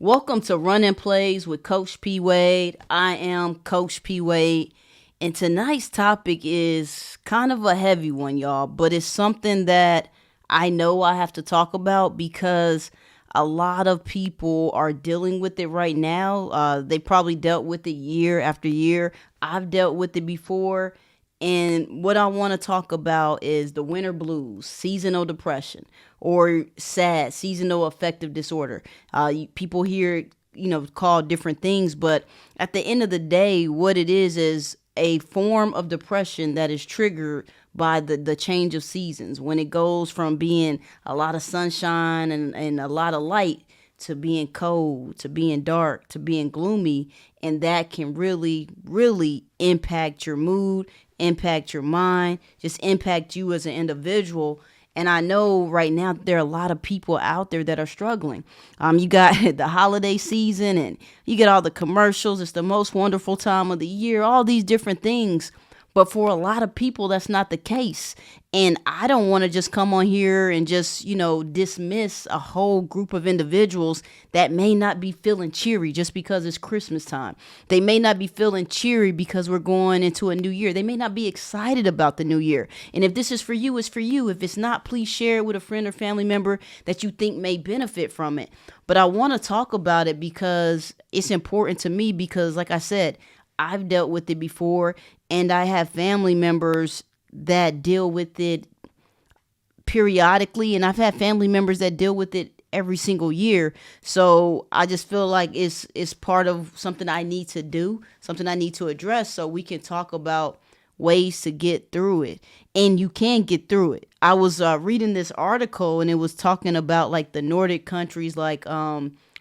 Welcome to Running Plays with Coach P. Wade. I am Coach P. Wade, and tonight's topic is kind of a heavy one, y'all, but it's something that I know I have to talk about because a lot of people are dealing with it right now. They probably dealt with it year after year. I've dealt with it before. And what I want to talk about is the winter blues, seasonal depression, or SAD, seasonal affective disorder. People hear, called different things, but at the end of the day, what it is a form of depression that is triggered by the change of seasons. When it goes from being a lot of sunshine and a lot of light to being cold, to being dark, to being gloomy. And that can really, really impact your mood, impact your mind, just impact you as an individual. And I know right now there are a lot of people out there that are struggling. You got the holiday season and you get all the commercials. It's the most wonderful time of the year, all these different things. But for a lot of people, that's not the case. And I don't want to just come on here and just, dismiss a whole group of individuals that may not be feeling cheery just because it's Christmas time. They may not be feeling cheery because we're going into a new year. They may not be excited about the new year. And if this is for you, it's for you. If it's not, please share it with a friend or family member that you think may benefit from it. But I want to talk about it because it's important to me because, like I said, I've dealt with it before, and I have family members that deal with it periodically, and I've had family members that deal with it every single year. So I just feel like it's part of something I need to do, something I need to address, so we can talk about ways to get through it. And you can get through it. I was reading this article, and it was talking about like the Nordic countries, like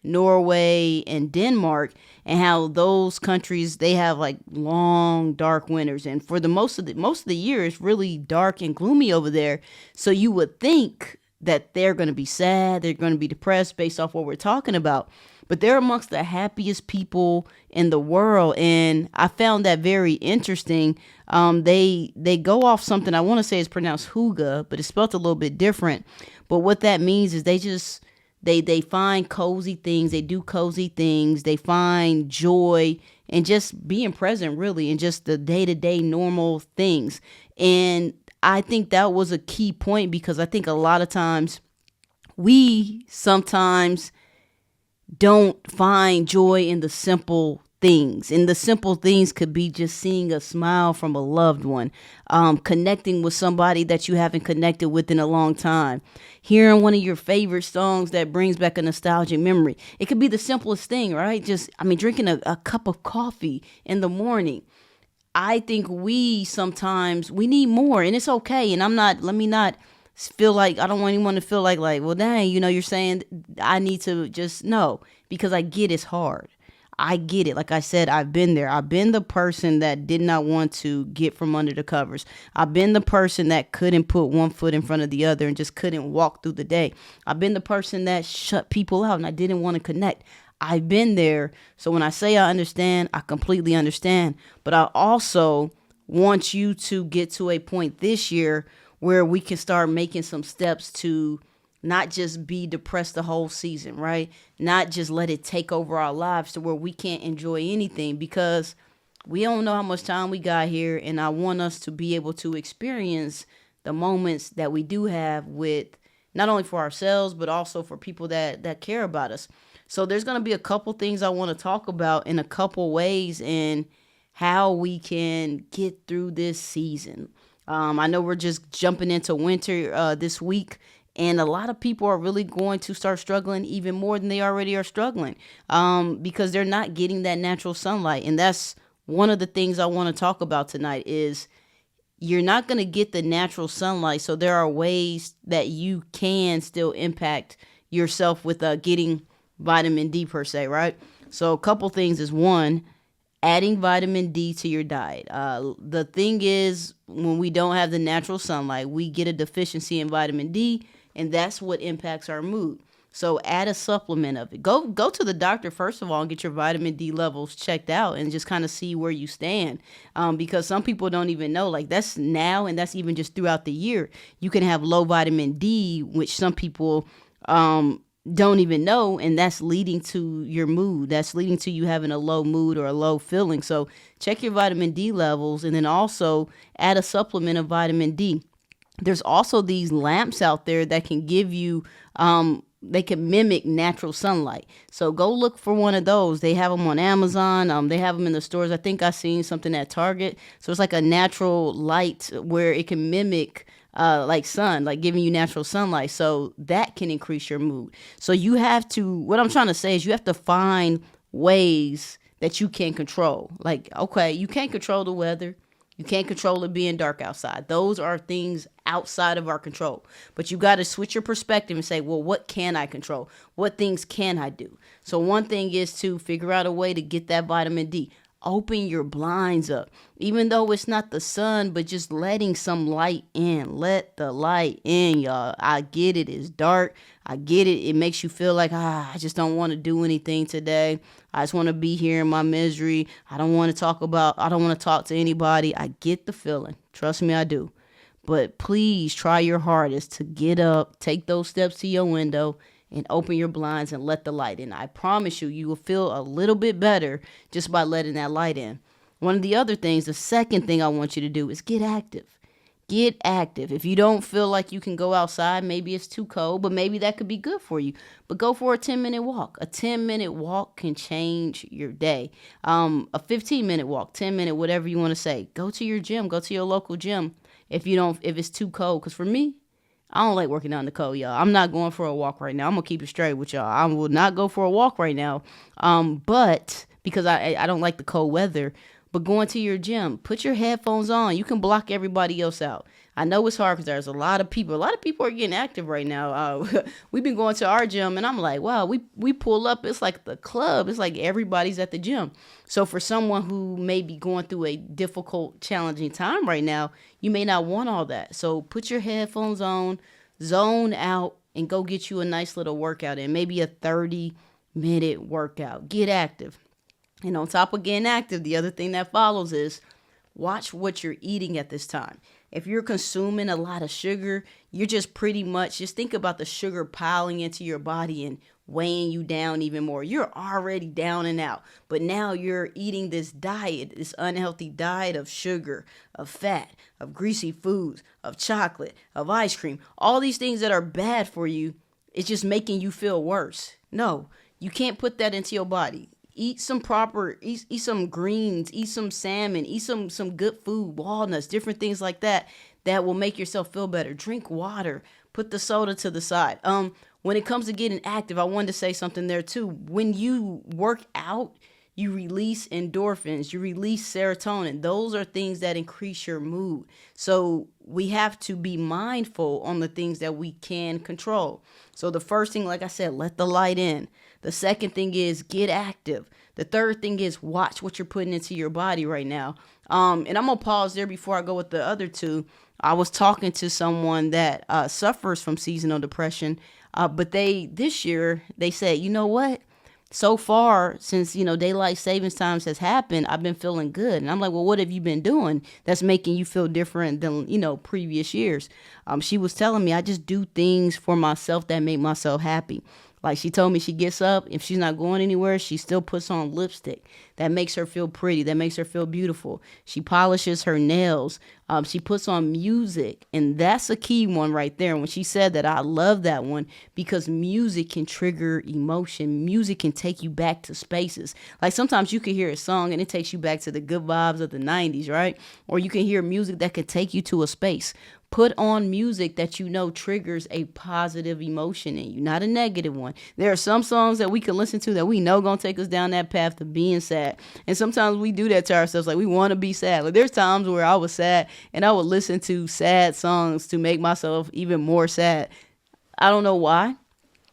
Norway and Denmark, and how those countries, they have like long dark winters, and for the most of the year it's really dark and gloomy over there. So you would think that they're going to be sad, they're going to be depressed based off what we're talking about, but they're amongst the happiest people in the world. And I found that very interesting. They go off something, I want to say it's pronounced hygge, but it's spelled a little bit different. But what that means is they find cozy things. They do cozy things. They find joy and just being present, really, and just the day-to-day normal things. And I think that was a key point because I think a lot of times we sometimes don't find joy in the simple things. And the simple things could be just seeing a smile from a loved one, connecting with somebody that you haven't connected with in a long time, hearing one of your favorite songs that brings back a nostalgic memory. It could be the simplest thing, right? Drinking a cup of coffee in the morning. I think we need more, and it's okay. And let me not feel like, I don't want anyone to feel like, well, dang, you're saying I need to just, no, because I get it's hard. I get it. Like I said, I've been there. I've been the person that did not want to get from under the covers. I've been the person that couldn't put one foot in front of the other and just couldn't walk through the day. I've been the person that shut people out and I didn't want to connect. I've been there. So when I say I understand, I completely understand. But I also want you to get to a point this year where we can start making some steps to not just be depressed the whole season, right? Not just let it take over our lives to where we can't enjoy anything, because we don't know how much time we got here. And I want us to be able to experience the moments that we do have with, not only for ourselves, but also for people that care about us. So there's going to be a couple things I want to talk about in a couple ways in how we can get through this season. I know we're just jumping into winter this week, and a lot of people are really going to start struggling even more than they already are struggling, because they're not getting that natural sunlight. And that's one of the things I want to talk about tonight is you're not going to get the natural sunlight. So there are ways that you can still impact yourself with getting vitamin D per se, right? So a couple things is, one, adding vitamin D to your diet. The thing is, when we don't have the natural sunlight, we get a deficiency in vitamin D, and that's what impacts our mood. So add a supplement of it. Go to the doctor first of all and get your vitamin D levels checked out and just kind of see where you stand. Because some people don't even know, like that's now, and that's even just throughout the year. You can have low vitamin D, which some people don't even know, and that's leading to your mood. That's leading to you having a low mood or a low feeling. So check your vitamin D levels, and then also add a supplement of vitamin D. There's also these lamps out there that can give you they can mimic natural sunlight. So go look for one of those. They have them on Amazon. They have them in the stores. I think I seen something at Target. So it's like a natural light where it can mimic like sun, like giving you natural sunlight. So that can increase your mood. So you have to, what I'm trying to say is you have to find ways that you can control. Like, okay, you can't control the weather. You can't control it being dark outside. Those are things outside of our control. But you got to switch your perspective and say, well, what can I control? What things can I do? So one thing is to figure out a way to get that vitamin D. Open your blinds up. Even though it's not the sun, but just letting some light in. Let the light in, y'all. I get it. It's dark. I get it. It makes you feel like, I just don't want to do anything today. I just want to be here in my misery. I don't want to talk to anybody. I get the feeling. Trust me, I do. But please try your hardest to get up, take those steps to your window, and open your blinds and let the light in. I promise you, you will feel a little bit better just by letting that light in. One of the other things, the second thing I want you to do is get active. Get active. If you don't feel like you can go outside, maybe it's too cold, but maybe that could be good for you. But go for a 10-minute walk. A 10-minute walk can change your day. A 15-minute walk, 10-minute, whatever you want to say. Go to your gym. Go to your local gym if it's too cold. Because for me, I don't like working out in the cold, y'all. I'm not going for a walk right now. I'm going to keep it straight with y'all. I will not go for a walk right now. But because I don't like the cold weather. But going to your gym, put your headphones on. You can block everybody else out. I know it's hard because there's a lot of people. A lot of people are getting active right now. We've been going to our gym, and I'm like, wow, we pull up. It's like the club. It's like everybody's at the gym. So for someone who may be going through a difficult, challenging time right now, you may not want all that. So put your headphones on, zone out, and go get you a nice little workout in, maybe a 30-minute workout. Get active. And on top of getting active, the other thing that follows is watch what you're eating at this time. If you're consuming a lot of sugar, you're just pretty much, just think about the sugar piling into your body and weighing you down even more. You're already down and out, but now you're eating this diet, this unhealthy diet of sugar, of fat, of greasy foods, of chocolate, of ice cream, all these things that are bad for you. It's just making you feel worse. No, you can't put that into your body. Eat some greens, eat some salmon, eat some good food, walnuts, different things like that will make yourself feel better. Drink water, put the soda to the side. When it comes to getting active, I wanted to say something there too. When you work out, you release endorphins, you release serotonin. Those are things that increase your mood. So we have to be mindful on the things that we can control. So the first thing, like I said, let the light in. The second thing is get active. The third thing is watch what you're putting into your body right now. And I'm going to pause there before I go with the other two. I was talking to someone that suffers from seasonal depression, but this year they said, you know what? So far, since, daylight savings times has happened, I've been feeling good. And I'm like, well, what have you been doing that's making you feel different than, previous years? She was telling me I just do things for myself that make myself happy. Like she told me she gets up, if she's not going anywhere, she still puts on lipstick. That makes her feel pretty. That makes her feel beautiful. She polishes her nails. She puts on music. And that's a key one right there. And when she said that, I love that one because music can trigger emotion. Music can take you back to spaces. Like sometimes you can hear a song and it takes you back to the good vibes of the 90s, right? Or you can hear music that can take you to a space. Put on music that triggers a positive emotion in you, not a negative one. There are some songs that we can listen to that we know going to take us down that path to being sad. And sometimes we do that to ourselves. Like we want to be sad. Like there's times where I was sad and I would listen to sad songs to make myself even more sad. I don't know why,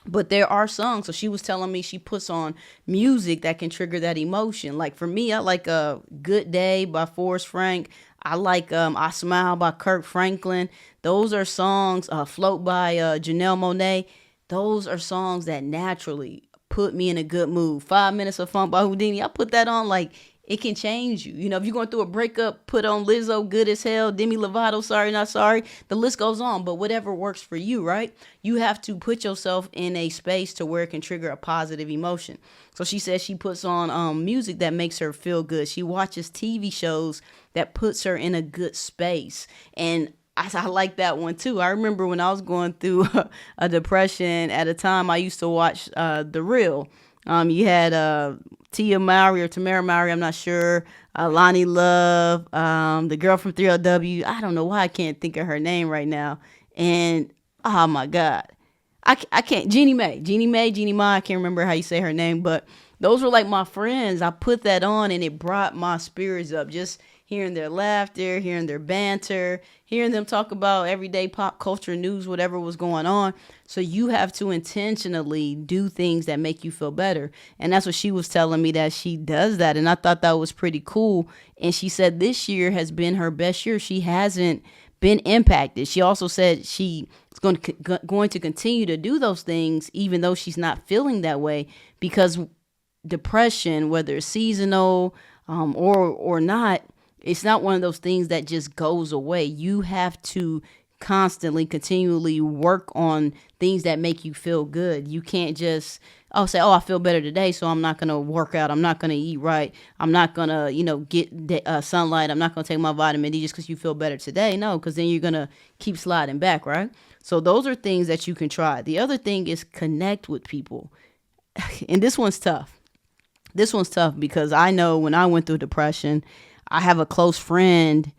but there are songs. So she was telling me she puts on music that can trigger that emotion. Like for me, I like Good Day by Forrest Frank. I like I Smile by Kirk Franklin. Those are songs, Float by Janelle Monáe. Those are songs that naturally put me in a good mood. 5 Minutes of Funk by Houdini. I put that on like it can change you. If you're going through a breakup, put on Lizzo, Good as Hell, Demi Lovato, Sorry Not Sorry. The list goes on, but whatever works for you, right? You have to put yourself in a space to where it can trigger a positive emotion. So she says she puts on music that makes her feel good. She watches TV shows that puts her in a good space. And I like that one too. I remember when I was going through a depression at a time, I used to watch The Real. You had Tia Mowry or Tamara Mowry, I'm not sure. Lonnie Love, the girl from 3LW. I don't know why I can't think of her name right now. And oh my God, I can't. Jeannie Mae, I can't remember how you say her name, but those were like my friends. I put that on and it brought my spirits up. Just hearing their laughter, hearing their banter, hearing them talk about everyday pop culture news, whatever was going on. So you have to intentionally do things that make you feel better. And that's what she was telling me, that she does that. And I thought that was pretty cool. And she said this year has been her best year. She hasn't been impacted. She also said she is going to continue to do those things, even though she's not feeling that way, because depression, whether it's seasonal or not, it's not one of those things that just goes away. You have to constantly, continually work on things that make you feel good. You can't just say, I feel better today, so I'm not going to work out. I'm not going to eat right. I'm not going to, get sunlight. I'm not going to take my vitamin D just because you feel better today. No, because then you're going to keep sliding back, right? So those are things that you can try. The other thing is connect with people. And this one's tough. Because I know when I went through depression, I have a close friend,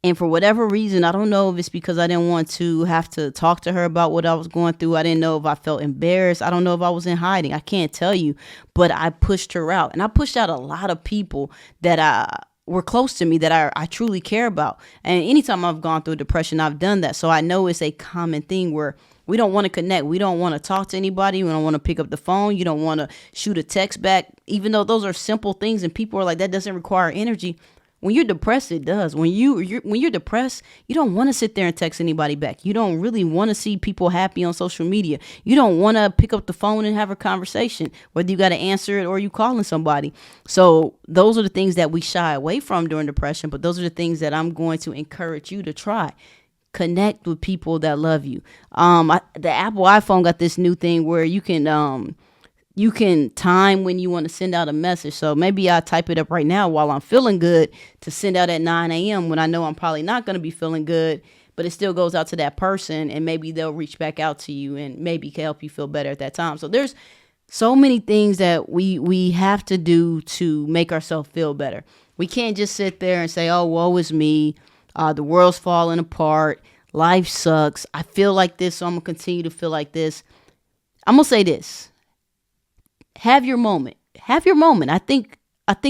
and for whatever reason, I don't know if it's because I didn't want to have to talk to her about what I was going through. I didn't know if I felt embarrassed. I don't know if I was in hiding. I can't tell you, but I pushed her out, and I pushed out a lot of people that were close to me that I truly care about. And anytime I've gone through depression, I've done that. So I know it's a common thing where we don't want to connect. We don't want to talk to anybody. We don't want to pick up the phone. You don't want to shoot a text back, even though those are simple things. And people are like, that doesn't require energy. When you're depressed, it does. When you're depressed, you don't want to sit there and text anybody back. You don't really want to see people happy on social media. You don't want to pick up the phone and have a conversation, whether you got to answer it or you calling somebody. So those are the things that we shy away from during depression, but those are the things that I'm going to encourage you to try. Connect with people that love you. The Apple iPhone got this new thing where you can time when you want to send out a message. So maybe I type it up right now while I'm feeling good to send out at 9 a.m. when I know I'm probably not going to be feeling good, but it still goes out to that person, and maybe they'll reach back out to you and maybe can help you feel better at that time. So there's so many things that we have to do to make ourselves feel better. We can't just sit there and say, oh, woe is me. The world's falling apart. Life sucks. I feel like this, so I'm going to continue to feel like this. I'm going to say this. Have your moment. I think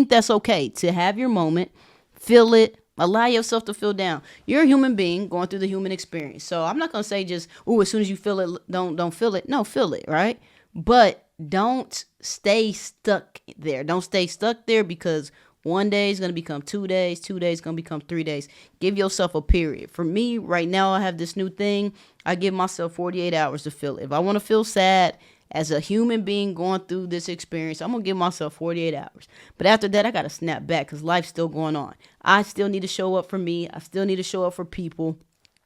that's okay to have your moment. Feel it. Allow yourself to feel down. You're a human being going through the human experience. So I'm not going to say just, as soon as you feel it, don't feel it. No, feel it, right? But don't stay stuck there. Don't stay stuck there, because one day is going to become 2 days. 2 days is going to become 3 days. Give yourself a period. For me, right now, I have this new thing. I give myself 48 hours to feel it. If I want to feel sad, as a human being going through this experience, I'm going to give myself 48 hours. But after that, I got to snap back, because life's still going on. I still need to show up for me. I still need to show up for people.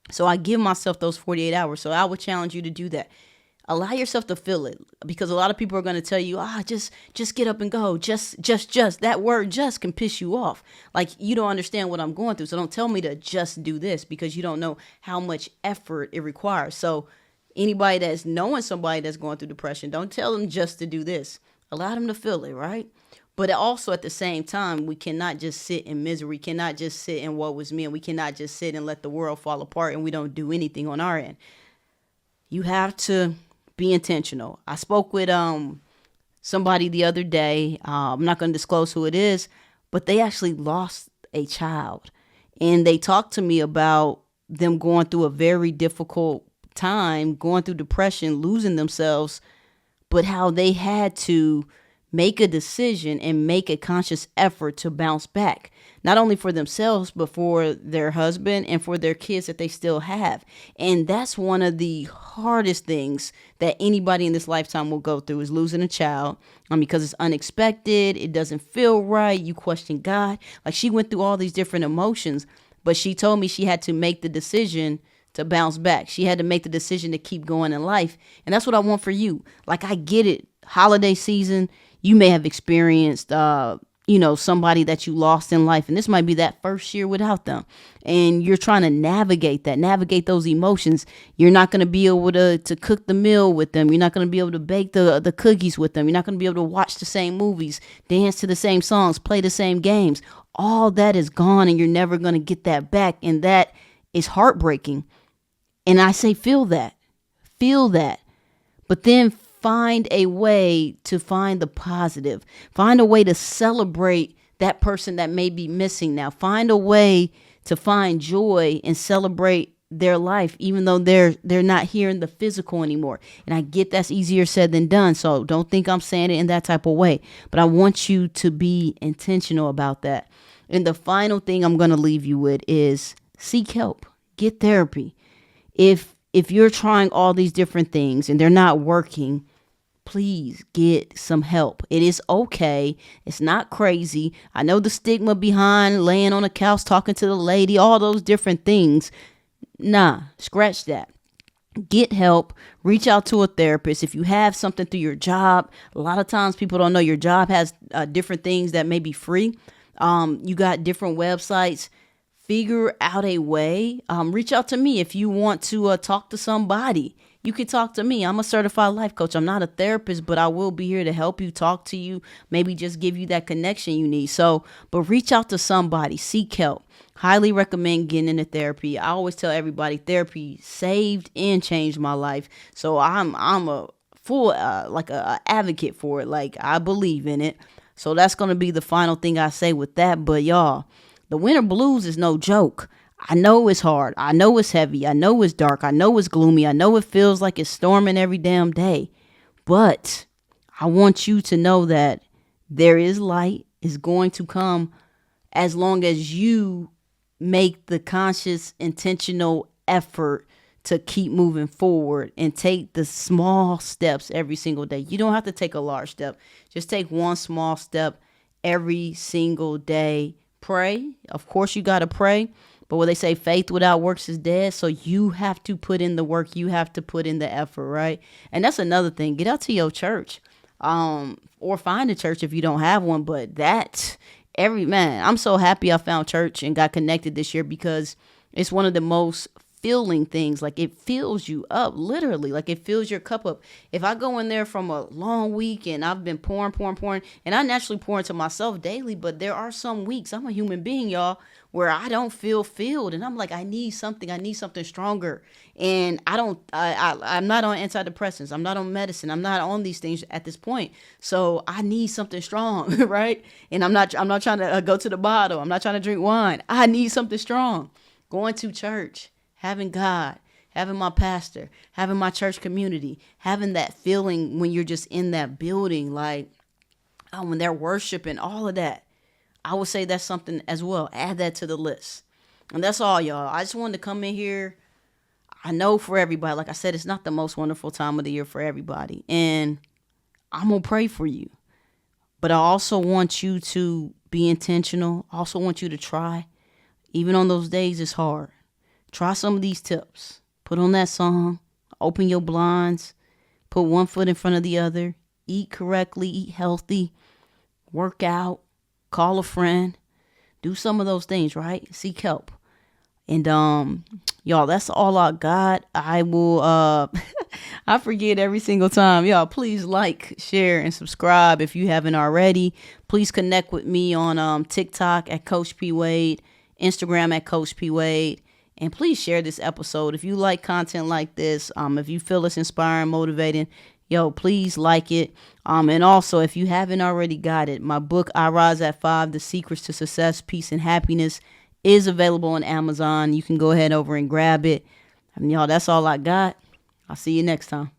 So I give myself those 48 hours. So I would challenge you to do that. Allow yourself to feel it, because a lot of people are going to tell you, just get up and go. Just. That word just can piss you off. Like, you don't understand what I'm going through. So don't tell me to just do this, because you don't know how much effort it requires. So anybody that's knowing somebody that's going through depression, don't tell them just to do this. Allow them to feel it, right? But also at the same time, we cannot just sit in misery. We cannot just sit in woe is me, and we cannot just sit and let the world fall apart and we don't do anything on our end. You have to be intentional. I spoke with somebody the other day. I'm not going to disclose who it is, but they actually lost a child. And they talked to me about them going through a very difficult time, going through depression, losing themselves, but how they had to make a decision and make a conscious effort to bounce back, not only for themselves, but for their husband and for their kids that they still have. And that's one of the hardest things that anybody in this lifetime will go through, is losing a child, because it's unexpected. It doesn't feel right. You question God. Like, she went through all these different emotions, but she told me she had to make the decision to bounce back. She had to make the decision to keep going in life. And that's what I want for you. Like, I get it. Holiday season, you may have experienced, somebody that you lost in life. And this might be that first year without them. And you're trying to navigate those emotions. You're not going to be able to cook the meal with them. You're not going to be able to bake the cookies with them. You're not going to be able to watch the same movies, dance to the same songs, play the same games. All that is gone, and you're never going to get that back. And that is heartbreaking. And I say, feel that, but then find a way to find the positive, find a way to celebrate that person that may be missing now, find a way to find joy and celebrate their life, even though they're not here in the physical anymore. And I get that's easier said than done. So don't think I'm saying it in that type of way, but I want you to be intentional about that. And the final thing I'm going to leave you with is seek help, get therapy. If you're trying all these different things and they're not working, please get some help. It is okay. It's not crazy. I know the stigma behind laying on a couch talking to the lady, all those different things. Nah, scratch that. Get help. Reach out to a therapist. If you have something through your job, a lot of times people don't know your job has different things that may be free. You got different websites. Figure out a way. Reach out to me if you want to talk to somebody. You can talk to me. I'm a certified life coach. I'm not a therapist, but I will be here to help you, talk to you, maybe just give you that connection you need. But reach out to somebody. Seek help. Highly recommend getting into therapy. I always tell everybody therapy saved and changed my life. So I'm a full a advocate for it. Like, I believe in it. So that's going to be the final thing I say with that. But y'all, the winter blues is no joke. I know it's hard. I know it's heavy. I know it's dark. I know it's gloomy. I know it feels like it's storming every damn day. But I want you to know that there is light. Is going to come as long as you make the conscious, intentional effort to keep moving forward and take the small steps every single day. You don't have to take a large step. Just take one small step every single day. Pray. Of course, you got to pray. But what they say, faith without works is dead. So you have to put in the work. You have to put in the effort, right? And that's another thing. Get out to your church, or find a church if you don't have one. But I'm so happy I found church and got connected this year, because it's one of the most filling things. Like, it fills you up, literally. Like, it fills your cup up. If I go in there from a long week and I've been pouring, and I naturally pour into myself daily, but there are some weeks, I'm a human being, y'all, where I don't feel filled, and I'm like, I need something stronger. And I'm not on antidepressants. I'm not on medicine. I'm not on these things at this point. So I need something strong, right? And I'm not trying to go to the bottle. I'm not trying to drink wine. I need something strong. Going to church, having God, having my pastor, having my church community, having that feeling when you're just in that building, like, when they're worshiping, all of that. I would say that's something as well. Add that to the list. And that's all, y'all. I just wanted to come in here. I know for everybody, like I said, it's not the most wonderful time of the year for everybody. And I'm going to pray for you. But I also want you to be intentional. I also want you to try. Even on those days it's hard. Try some of these tips. Put on that song. Open your blinds. Put one foot in front of the other. Eat correctly. Eat healthy. Work out. Call a friend. Do some of those things, right? Seek help. And y'all, that's all I got. I will I forget every single time. Y'all, please like, share, and subscribe if you haven't already. Please connect with me on TikTok at Coach P. Wade, Instagram at Coach P. Wade. And please share this episode. If you like content like this, if you feel it's inspiring, motivating, yo, please like it. And also, if you haven't already got it, my book, I Rise at 5, The Secrets to Success, Peace, and Happiness, is available on Amazon. You can go ahead over and grab it. And y'all, that's all I got. I'll see you next time.